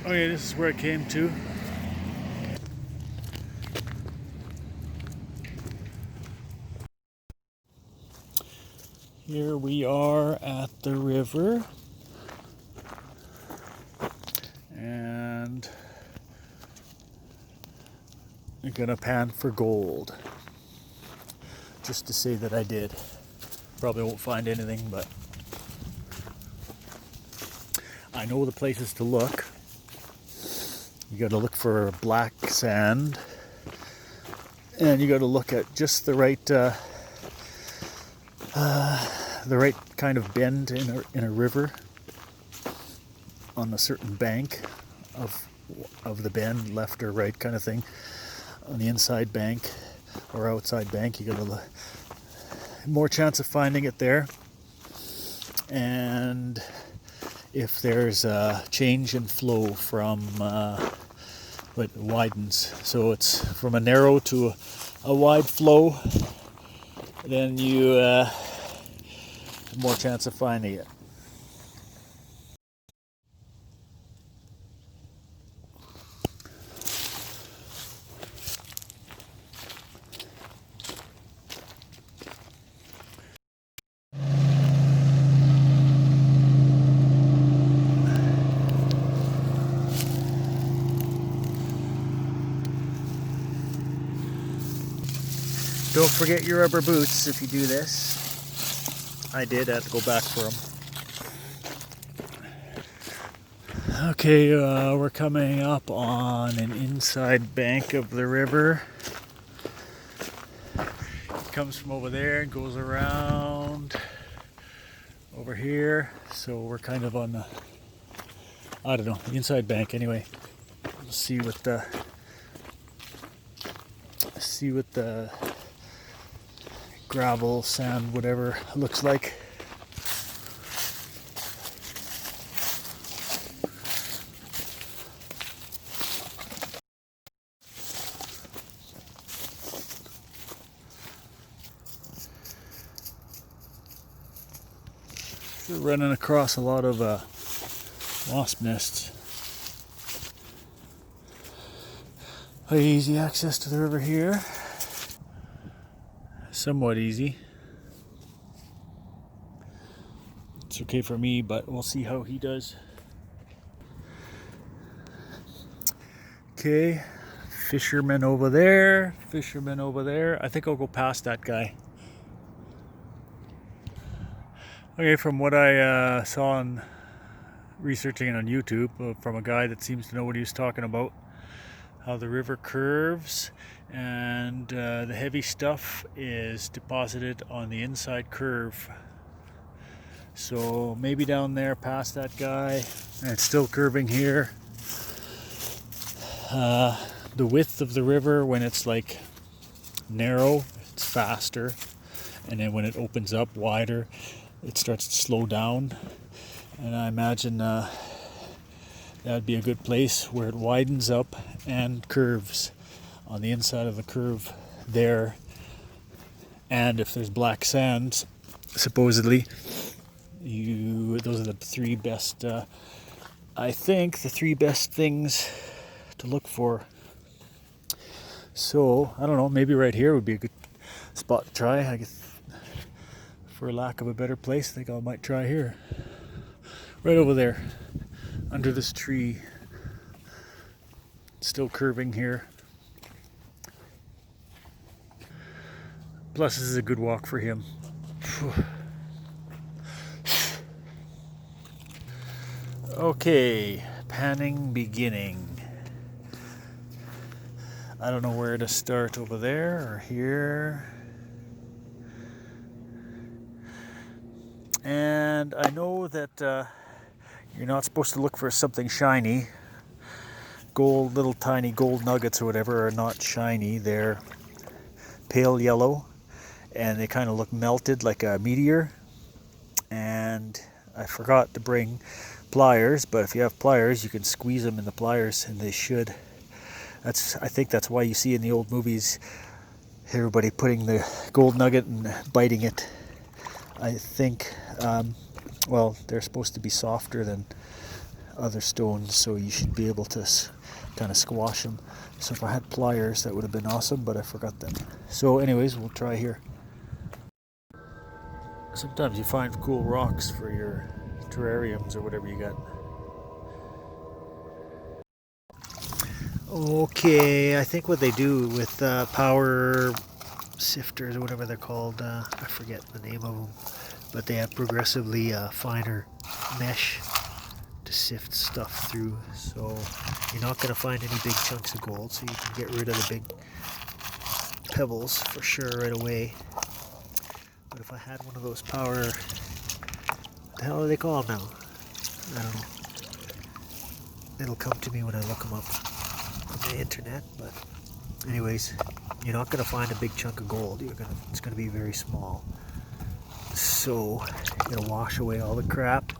Okay, this is where I came to. Here we are at the river, and I'm gonna pan for gold, just to say that I did. Probably won't find anything, but I know the places to look. You gotta look for black sand, and you gotta look at just the right kind of bend in a river on a certain bank of the bend, left or right kind of thing. On the inside bank or outside bank, you got a more chance of finding it there. And if there's a change in flow from it widens, so it's from a narrow to a wide flow, then you have more chance of finding it. Don't forget your rubber boots if you do this. I did. I had to go back for them. Okay, we're coming up on an inside bank of the river. It comes from over there and goes around over here. So we're kind of on the, I don't know, the inside bank anyway. We'll see what the gravel, sand, whatever looks like. We're running across a lot of wasp nests. Easy access to the river here. Somewhat easy. It's okay for me, but we'll see how he does. Okay, fisherman over there, fisherman over there. I think I'll go past that guy. Okay, from what I saw on researching it on YouTube from a guy that seems to know what he was talking about, how the river curves and the heavy stuff is deposited on the inside curve. So maybe down there past that guy, and it's still curving here. The width of the river when it's like narrow, it's faster, and then when it opens up wider, it starts to slow down. And I imagine that'd be a good place where it widens up and curves on the inside of the curve there. And if there's black sand, supposedly, those are the three best, I think, the three best things to look for. So, I don't know, maybe right here would be a good spot to try. I guess, for lack of a better place, I think I might try here. Right over there, under this tree. Still curving here. Plus, this is a good walk for him. Okay, panning beginning. I don't know where to start, over there or here. And I know that you're not supposed to look for something shiny. Gold, little tiny gold nuggets or whatever are not shiny. They're pale yellow and they kind of look melted like a meteor. And I forgot to bring pliers, but if you have pliers, you can squeeze them in the pliers, and they should. I think that's why you see in the old movies everybody putting the gold nugget and biting it. I think, well, they're supposed to be softer than other stones, so you should be able to kind of squash them. So if I had pliers, that would have been awesome, but I forgot them. So anyways, we'll try here. Sometimes you find cool rocks for your terrariums or whatever you got. Okay, I think what they do with power sifters or whatever they're called, I forget the name of them, but they have progressively finer mesh to sift stuff through, so you're not going to find any big chunks of gold, so you can get rid of the big pebbles for sure right away. But if I had one of those power, what the hell are they called now? I don't know. It'll come to me when I look them up on the internet, but anyways, you're not going to find a big chunk of gold. It's going to be very small. So it'll wash away all the crap,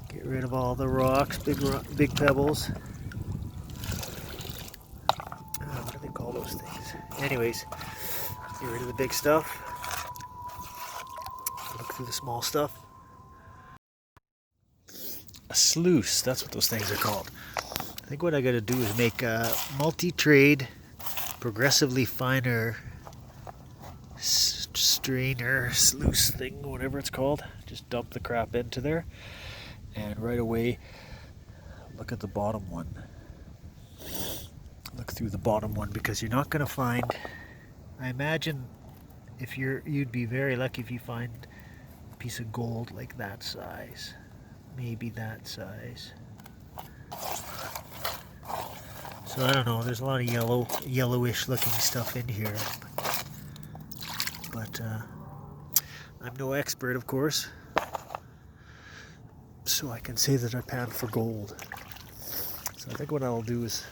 get rid of all the rocks, big pebbles. What do they call those things? Anyways, get rid of the big stuff. Look through the small stuff. A sluice, that's what those things are called. I think what I got to do is make a multi-trade, progressively finer strainer, sluice thing, whatever it's called. Just dump the crap into there, and right away look at the bottom one. Look through the bottom one, because you're not going to find, I imagine if you'd be very lucky if you find a piece of gold like that size, maybe that size. So I don't know, there's a lot of yellowish looking stuff in here, but I'm no expert, of course, so I can say that I pan for gold. So I think what I'll do is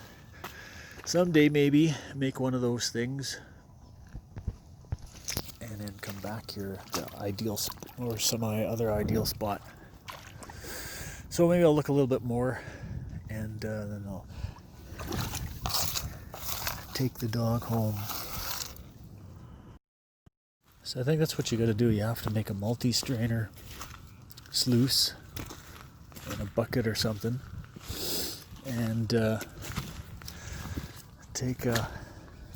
someday maybe make one of those things and then come back here, the ideal or some other ideal spot. So maybe I'll look a little bit more, and then I'll take the dog home. So I think that's what you got to do. You have to make a multi-strainer sluice in a bucket or something, and take a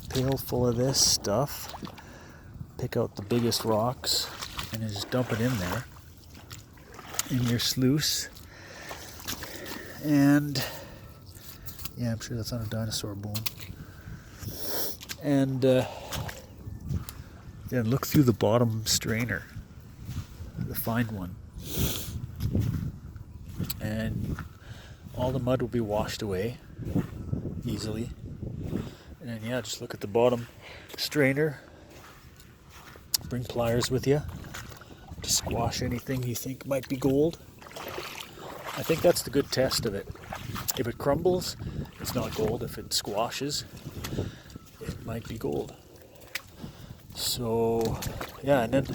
pail full of this stuff, pick out the biggest rocks, and just dump it in there in your sluice. And yeah, I'm sure that's on a dinosaur bone. And then look through the bottom strainer, the fine one, and all the mud will be washed away easily. And then yeah, just look at the bottom strainer. Bring pliers with you to squash anything you think might be gold. I think that's the good test of it. If it crumbles, it's not gold. If it squashes, it might be gold. So yeah, and then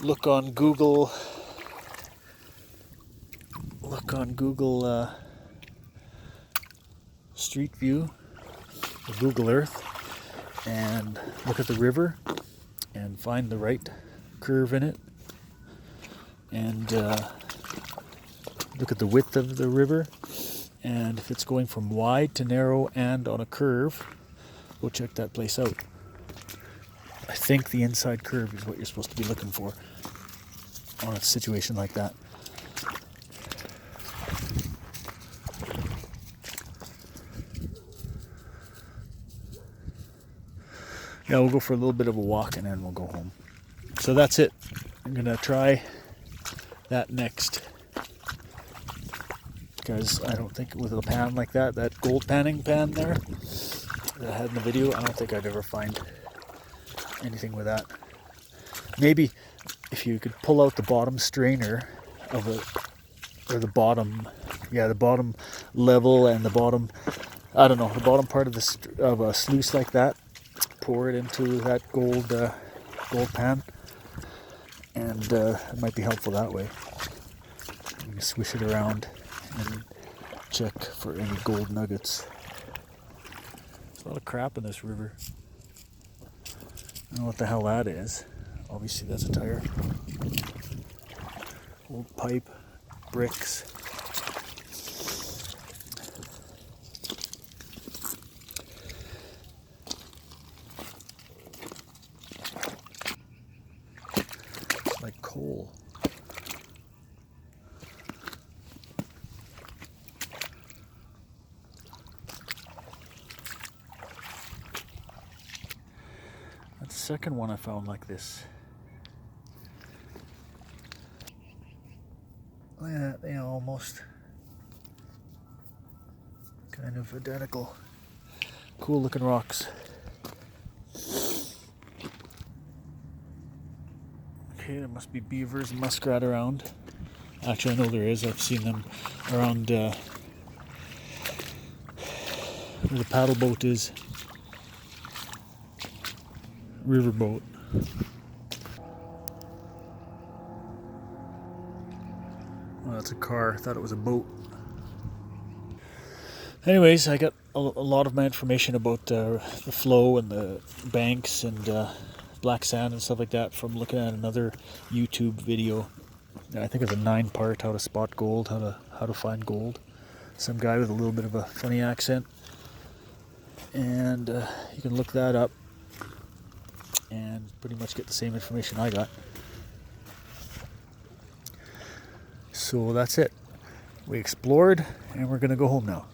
look on Google Street View or Google Earth, and look at the river and find the right curve in it, and look at the width of the river, and if it's going from wide to narrow and on a curve, go check that place out. I think the inside curve is what you're supposed to be looking for on a situation like that. Yeah, we'll go for a little bit of a walk and then we'll go home. So that's it. I'm gonna try that next, because I don't think with a pan like that gold panning pan there that I had in the video, I don't think I'd ever find anything with that. Maybe if you could pull out the bottom strainer of it, or the bottom level and the bottom, I don't know, the bottom part of a sluice like that, pour it into that gold pan, and it might be helpful that way. You can swish it around and check for any gold nuggets. There's a lot of crap in this river. I don't know what the hell that is. Obviously that's a tire. Old pipe, bricks. second one I found like this. Look at that, they almost kind of identical. Cool looking rocks. Okay, there must be beavers and muskrat around. Actually, I know there is. I've seen them around where the paddle boat is. Riverboat. Oh, that's a car. I thought it was a boat. Anyways, I got a lot of my information about the flow and the banks and black sand and stuff like that from looking at another YouTube video. I think it's a 9-part how to spot gold, how to find gold. Some guy with a little bit of a funny accent, and you can look that up and pretty much get the same information I got. So that's it. We explored, and we're gonna go home now.